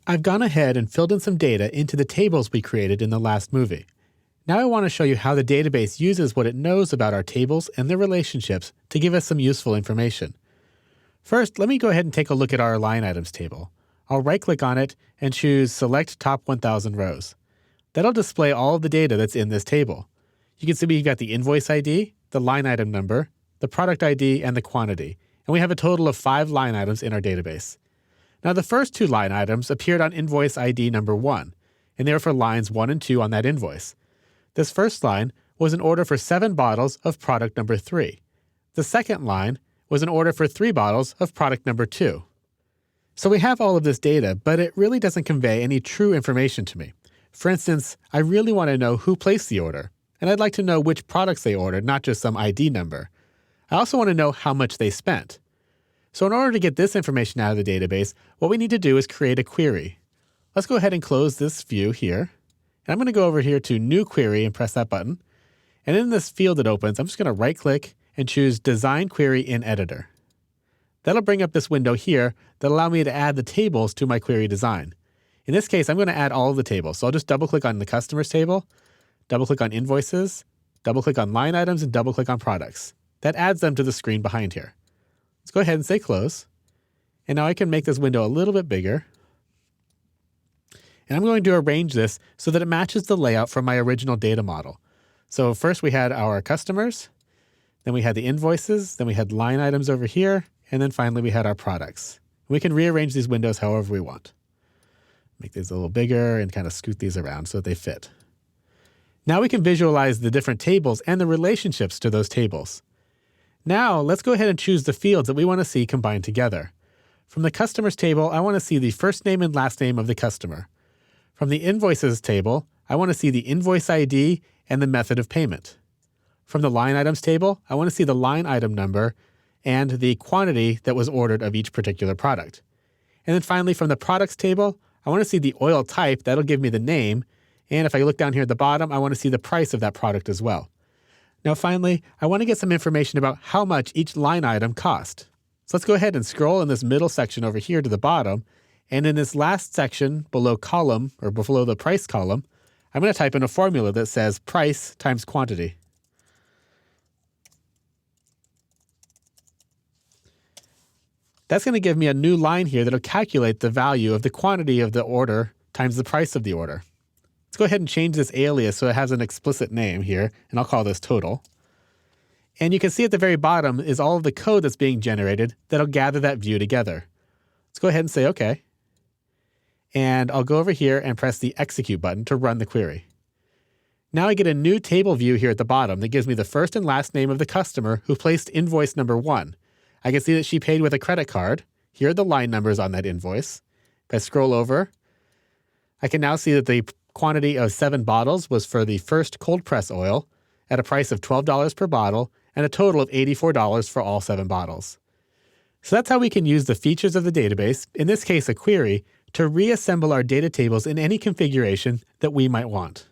I've gone ahead and filled in some data into the tables we created in the last movie. Now I want to show you how the database uses what it knows about our tables and their relationships to give us some useful information. First, let me go ahead and take a look at our line items table. I'll right-click on it and choose Select Top 1000 Rows. That'll display all of the data that's in this table. You can see we've got the invoice ID, the line item number, the product ID, and the quantity. And we have a total of 5 line items in our database. Now the first 2 line items appeared on invoice ID number 1, and they were for lines 1 and 2 on that invoice. This first line was an order for 7 bottles of product number 3. The second line was an order for 3 bottles of product number 2. So we have all of this data, but it really doesn't convey any true information to me. For instance, I really want to know who placed the order, and I'd like to know which products they ordered, not just some ID number. I also want to know how much they spent. So in order to get this information out of the database, what we need to do is create a query. Let's go ahead and close this view here. And I'm going to go over here to New Query and press that button. And in this field that opens, I'm just going to right-click and choose Design Query in Editor. That'll bring up this window here that'll allow me to add the tables to my query design. In this case, I'm going to add all of the tables. So I'll just double-click on the Customers table, double-click on Invoices, double-click on Line Items, and double-click on Products. That adds them to the screen behind here. Let's go ahead and say Close. And now I can make this window a little bit bigger. And I'm going to arrange this so that it matches the layout from my original data model. So first we had our customers, then we had the invoices, then we had line items over here, and then finally we had our products. We can rearrange these windows however we want. Make these a little bigger and kind of scoot these around so that they fit. Now we can visualize the different tables and the relationships to those tables. Now let's go ahead and choose the fields that we want to see combined together. From the customers table, I want to see the first name and last name of the customer. From the invoices table, I want to see the invoice ID and the method of payment. From the line items table, I want to see the line item number and the quantity that was ordered of each particular product. And then finally, from the products table, I want to see the oil type. That'll give me the name. And if I look down here at the bottom, I want to see the price of that product as well. Now finally, I want to get some information about how much each line item cost. So let's go ahead and scroll in this middle section over here to the bottom. And in this last section below column, or below the price column, I'm going to type in a formula that says price times quantity. That's going to give me a new line here that will calculate the value of the quantity of the order times the price of the order. Let's go ahead and change this alias so it has an explicit name here, and I'll call this total. And you can see at the very bottom is all of the code that's being generated that'll gather that view together. Let's go ahead and say OK. And I'll go over here and press the Execute button to run the query. Now I get a new table view here at the bottom that gives me the first and last name of the customer who placed invoice number 1. I can see that she paid with a credit card. Here are the line numbers on that invoice. If I scroll over, I can now see that the quantity of 7 bottles was for the first cold press oil at a price of $12 per bottle and a total of $84 for all 7 bottles. So that's how we can use the features of the database, in this case a query, to reassemble our data tables in any configuration that we might want.